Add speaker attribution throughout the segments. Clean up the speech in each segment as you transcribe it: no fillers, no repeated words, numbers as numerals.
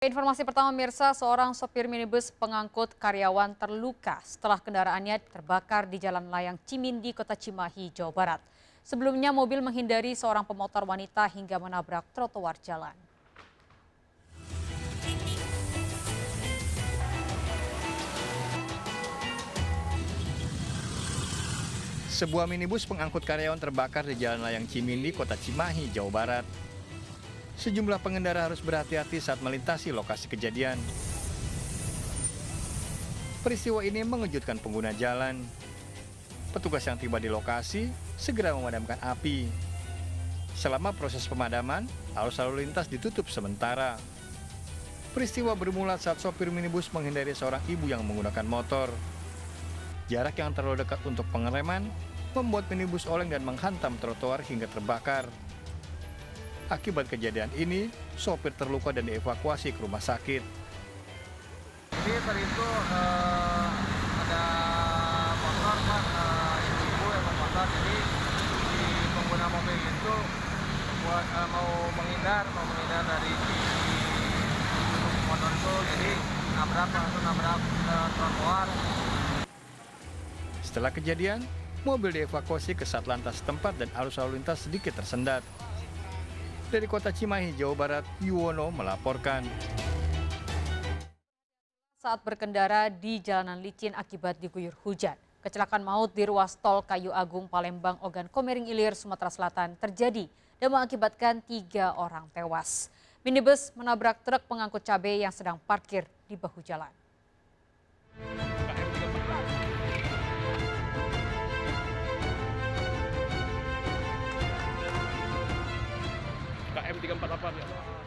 Speaker 1: Informasi pertama Mirsa, seorang sopir minibus pengangkut karyawan terluka setelah kendaraannya terbakar di Jalan Layang Cimindi, Kota Cimahi, Jawa Barat. Sebelumnya mobil menghindari seorang pemotor wanita hingga menabrak trotoar jalan.
Speaker 2: Sebuah minibus pengangkut karyawan terbakar di Jalan Layang Cimindi, Kota Cimahi, Jawa Barat. Sejumlah pengendara harus berhati-hati saat melintasi lokasi kejadian. Peristiwa ini mengejutkan pengguna jalan. Petugas yang tiba di lokasi segera memadamkan api. Selama proses pemadaman, arus lalu lintas ditutup sementara. Peristiwa bermula saat sopir minibus menghindari seorang ibu yang menggunakan motor. Jarak yang terlalu dekat untuk pengereman membuat minibus oleng dan menghantam trotoar hingga terbakar. Akibat kejadian ini, sopir terluka dan dievakuasi ke rumah sakit.
Speaker 3: Jadi tadi itu ada motor kan, ibu yang memotor, jadi si pengguna mobil itu buat mau menghindar dari si motor itu, jadi langsung nabrak trotoar.
Speaker 2: Setelah kejadian, mobil dievakuasi ke Satlantas setempat dan arus lalu lintas sedikit tersendat. Dari Kota Cimahi, Jawa Barat, Yuwono melaporkan.
Speaker 1: Saat berkendara di jalanan licin akibat diguyur hujan, kecelakaan maut di ruas tol Kayu Agung, Palembang, Ogan Komering Ilir, Sumatera Selatan terjadi dan mengakibatkan 3 orang tewas. Minibus menabrak truk pengangkut cabai yang sedang parkir di bahu jalan.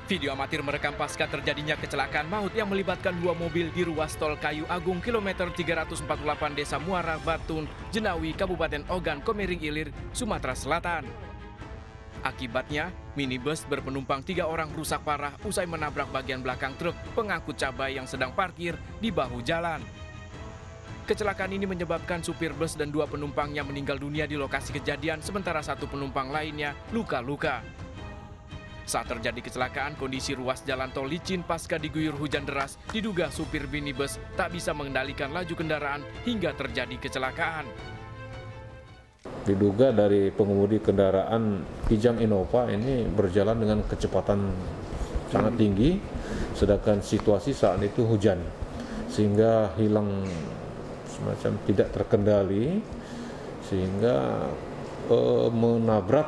Speaker 4: Video amatir merekam pasca terjadinya kecelakaan maut yang melibatkan 2 mobil di ruas tol Kayu Agung kilometer 348 Desa Muara Batun, Jenawi, Kabupaten Ogan Komering Ilir, Sumatera Selatan. Akibatnya, minibus berpenumpang 3 orang rusak parah usai menabrak bagian belakang truk pengangkut cabai yang sedang parkir di bahu jalan. Kecelakaan ini menyebabkan supir bus dan 2 penumpangnya meninggal dunia di lokasi kejadian, sementara 1 penumpang lainnya luka-luka. Saat terjadi kecelakaan, kondisi ruas jalan tol licin pasca diguyur hujan deras, diduga supir minibus tak bisa mengendalikan laju kendaraan hingga terjadi kecelakaan.
Speaker 5: Diduga dari pengemudi kendaraan Kijang Innova ini berjalan dengan kecepatan sangat tinggi, sedangkan situasi saat itu hujan, sehingga hilang semacam tidak terkendali, sehingga menabrak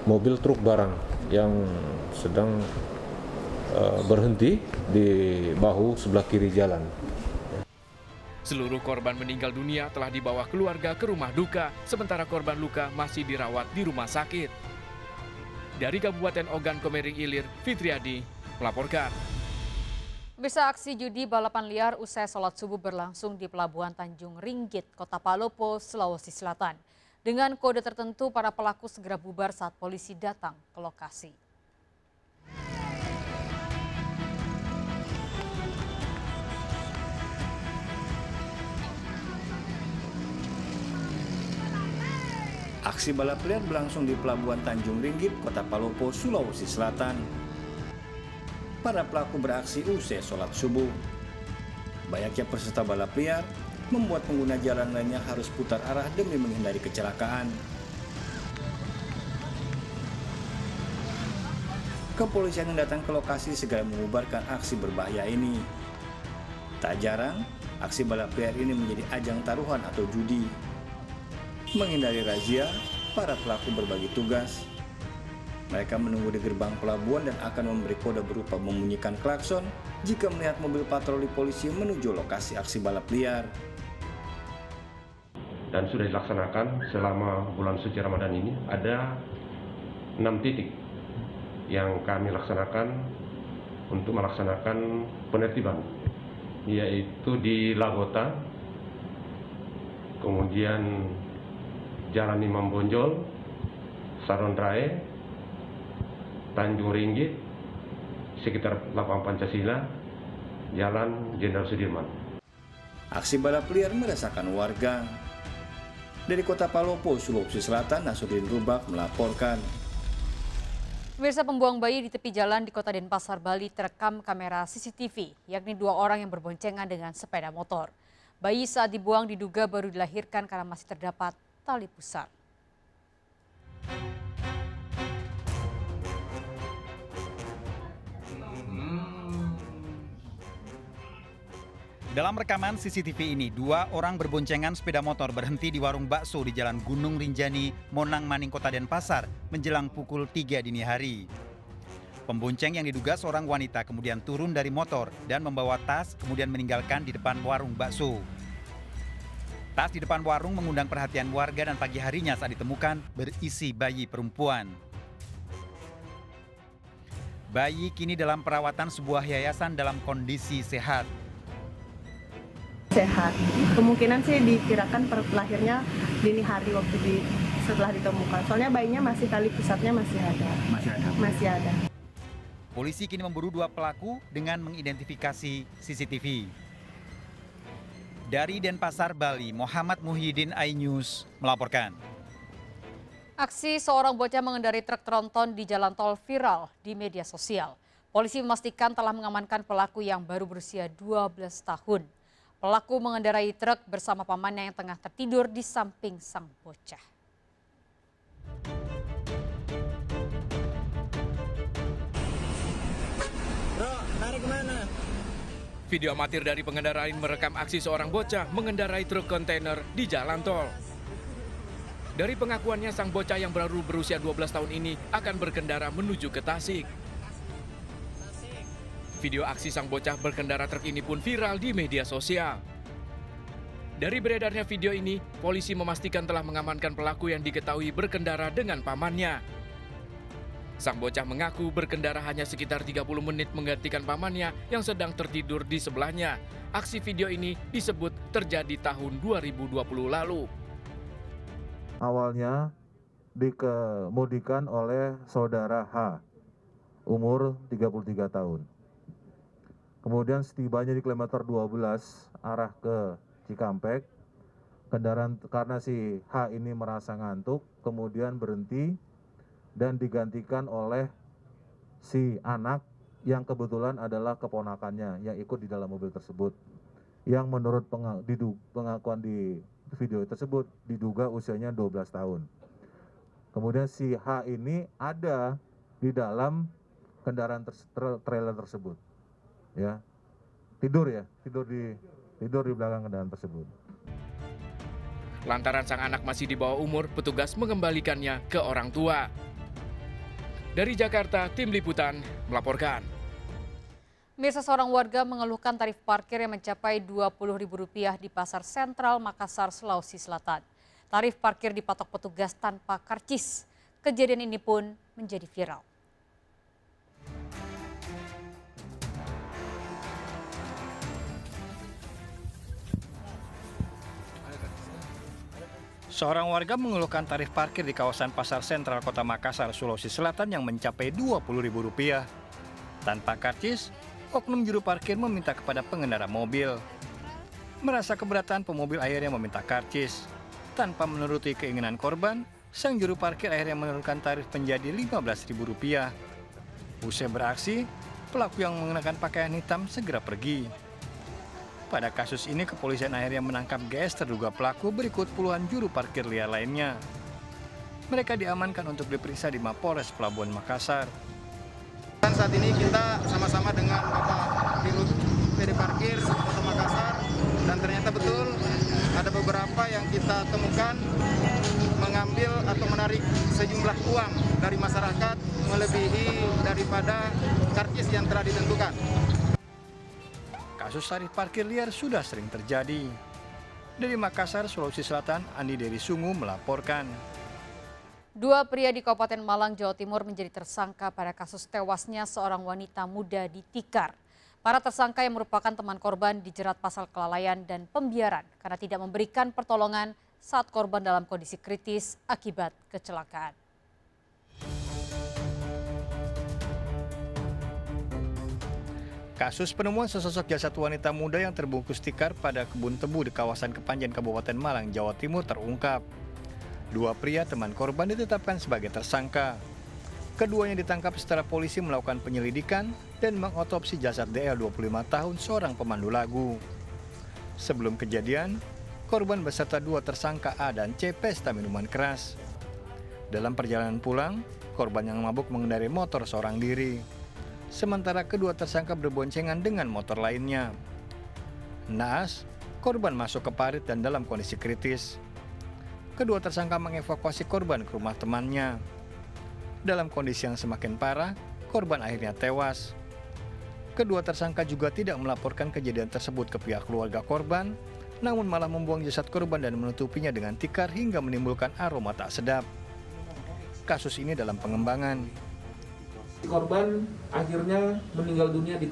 Speaker 5: mobil truk barang yang sedang berhenti di bahu sebelah kiri jalan.
Speaker 4: Seluruh korban meninggal dunia telah dibawa keluarga ke rumah duka, sementara korban luka masih dirawat di rumah sakit. Dari Kabupaten Ogan Komering Ilir, Fitriadi melaporkan.
Speaker 1: Bisa aksi judi balapan liar usai sholat subuh berlangsung di Pelabuhan Tanjung Ringgit, Kota Palopo, Sulawesi Selatan. Dengan kode tertentu, para pelaku segera bubar saat polisi datang ke lokasi.
Speaker 6: Aksi balap liar berlangsung di Pelabuhan Tanjung Ringgit, Kota Palopo, Sulawesi Selatan. Para pelaku beraksi usai sholat subuh. Banyaknya peserta balap liar membuat pengguna jalan lainnya harus putar arah demi menghindari kecelakaan. Kepolisian yang datang ke lokasi segera mengubarkan aksi berbahaya ini. Tak jarang, aksi balap liar ini menjadi ajang taruhan atau judi. Menghindari razia, para pelaku berbagi tugas. Mereka menunggu di gerbang pelabuhan dan akan memberi kode berupa membunyikan klakson jika melihat mobil patroli polisi menuju lokasi aksi balap liar.
Speaker 7: Dan sudah dilaksanakan selama bulan suci Ramadan ini ada 6 titik yang kami laksanakan untuk melaksanakan penertiban, yaitu di Lagota, kemudian Jalan Imam Bonjol, Saron Rae, Tanjung Ringgit, sekitar Lapangan Pancasila, Jalan Jenderal Sudirman.
Speaker 6: Aksi balap liar meresahkan warga. Dari Kota Palopo, Sulawesi Selatan, Nasruddin Rubak melaporkan.
Speaker 1: Pemirsa, pembuang bayi di tepi jalan di Kota Denpasar, Bali terekam kamera CCTV, yakni 2 orang yang berboncengan dengan sepeda motor. Bayi saat dibuang diduga baru dilahirkan karena masih terdapat tali pusar.
Speaker 8: Dalam rekaman CCTV ini, 2 orang berboncengan sepeda motor berhenti di warung bakso di Jalan Gunung Rinjani, Monang Maning, Kota Denpasar, menjelang pukul 3 dini hari. Pembonceng yang diduga seorang wanita kemudian turun dari motor dan membawa tas, kemudian meninggalkan di depan warung bakso. Tas di depan warung mengundang perhatian warga dan pagi harinya saat ditemukan berisi bayi perempuan. Bayi kini dalam perawatan sebuah yayasan dalam kondisi sehat.
Speaker 9: Sehat. Kemungkinan sih dikirakan lahirnya dini hari setelah ditemukan. Soalnya bayinya masih tali pusatnya masih ada. Masih ada.
Speaker 8: Polisi kini memburu 2 pelaku dengan mengidentifikasi CCTV. Dari Denpasar, Bali, Muhammad Muhyiddin, iNews melaporkan.
Speaker 1: Aksi seorang bocah mengendarai truk tronton di jalan tol viral di media sosial. Polisi memastikan telah mengamankan pelaku yang baru berusia 12 tahun. Pelaku mengendarai truk bersama pamannya yang tengah tertidur di samping sang bocah.
Speaker 10: Bro, tarik kemana?
Speaker 4: Video amatir dari pengendara lain merekam aksi seorang bocah mengendarai truk kontainer di jalan tol. Dari pengakuannya, sang bocah yang baru berusia 12 tahun ini akan berkendara menuju ke Tasik. Video aksi sang bocah berkendara truk ini pun viral di media sosial. Dari beredarnya video ini, polisi memastikan telah mengamankan pelaku yang diketahui berkendara dengan pamannya. Sang bocah mengaku berkendara hanya sekitar 30 menit menggantikan pamannya yang sedang tertidur di sebelahnya. Aksi video ini disebut terjadi tahun 2020 lalu.
Speaker 5: Awalnya dikemudikan oleh saudara H, umur 33 tahun. Kemudian setibanya di kilometer 12 arah ke Cikampek, kendaraan karena si H ini merasa ngantuk, kemudian berhenti dan digantikan oleh si anak yang kebetulan adalah keponakannya yang ikut di dalam mobil tersebut. Yang menurut pengakuan di video tersebut diduga usianya 12 tahun. Kemudian si H ini ada di dalam kendaraan trailer tersebut. Ya, tidur di belakang kendaraan tersebut.
Speaker 4: Lantaran sang anak masih di bawah umur, petugas mengembalikannya ke orang tua. Dari Jakarta, tim liputan melaporkan.
Speaker 1: Mirsa, seorang warga mengeluhkan tarif parkir yang mencapai Rp20.000 di Pasar Sentral Makassar, Sulawesi Selatan. Tarif parkir dipatok petugas tanpa karcis. Kejadian ini pun menjadi viral.
Speaker 2: Seorang warga mengeluhkan tarif parkir di kawasan Pasar Sentral Kota Makassar, Sulawesi Selatan yang mencapai Rp20.000. Tanpa karcis, oknum juru parkir meminta kepada pengendara mobil. Merasa keberatan, pemobil akhirnya meminta karcis. Tanpa menuruti keinginan korban, sang juru parkir akhirnya menurunkan tarif menjadi Rp15.000. Usai beraksi, pelaku yang mengenakan pakaian hitam segera pergi. Pada kasus ini, kepolisian akhirnya menangkap GS terduga pelaku berikut puluhan juru parkir liar lainnya. Mereka diamankan untuk diperiksa di Mapolres Pelabuhan Makassar.
Speaker 3: Dan saat ini kita sama-sama dengan Bapak Dirut PD Parkir Kota Makassar, dan ternyata betul ada beberapa yang kita temukan mengambil atau menarik sejumlah uang dari masyarakat melebihi daripada karcis yang telah ditentukan.
Speaker 2: Kasus tarif parkir liar sudah sering terjadi. Dari Makassar, Sulawesi Selatan, Andi Dery Sungu melaporkan.
Speaker 1: 2 pria di Kabupaten Malang, Jawa Timur menjadi tersangka pada kasus tewasnya seorang wanita muda di Tikar. Para tersangka yang merupakan teman korban dijerat pasal kelalaian dan pembiaran karena tidak memberikan pertolongan saat korban dalam kondisi kritis akibat kecelakaan.
Speaker 2: Kasus penemuan sesosok jasad wanita muda yang terbungkus tikar pada kebun tebu di kawasan Kepanjen, Kabupaten Malang, Jawa Timur terungkap. 2 pria teman korban ditetapkan sebagai tersangka. Keduanya ditangkap setelah polisi melakukan penyelidikan dan mengotopsi jasad DL 25 tahun seorang pemandu lagu. Sebelum kejadian, korban beserta 2 tersangka A dan C pesta minuman keras. Dalam perjalanan pulang, korban yang mabuk mengendarai motor seorang diri. Sementara kedua tersangka berboncengan dengan motor lainnya. Naas, korban masuk ke parit dan dalam kondisi kritis. Kedua tersangka mengevakuasi korban ke rumah temannya. Dalam kondisi yang semakin parah, korban akhirnya tewas. Kedua tersangka juga tidak melaporkan kejadian tersebut ke pihak keluarga korban, namun malah membuang jasad korban dan menutupinya dengan tikar hingga menimbulkan aroma tak sedap. Kasus ini dalam pengembangan.
Speaker 11: Korban akhirnya meninggal dunia di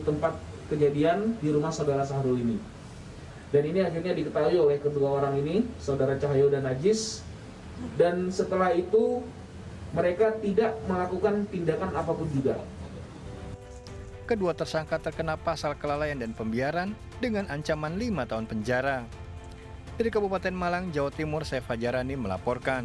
Speaker 11: tempat kejadian di rumah saudara Sahrul ini. Dan ini akhirnya diketahui oleh kedua orang ini, saudara Cahyo dan Najis. Dan setelah itu mereka tidak melakukan tindakan apapun juga.
Speaker 2: Kedua tersangka terkena pasal kelalaian dan pembiaran dengan ancaman 5 tahun penjara. Dari Kabupaten Malang, Jawa Timur, saya Fajarani melaporkan.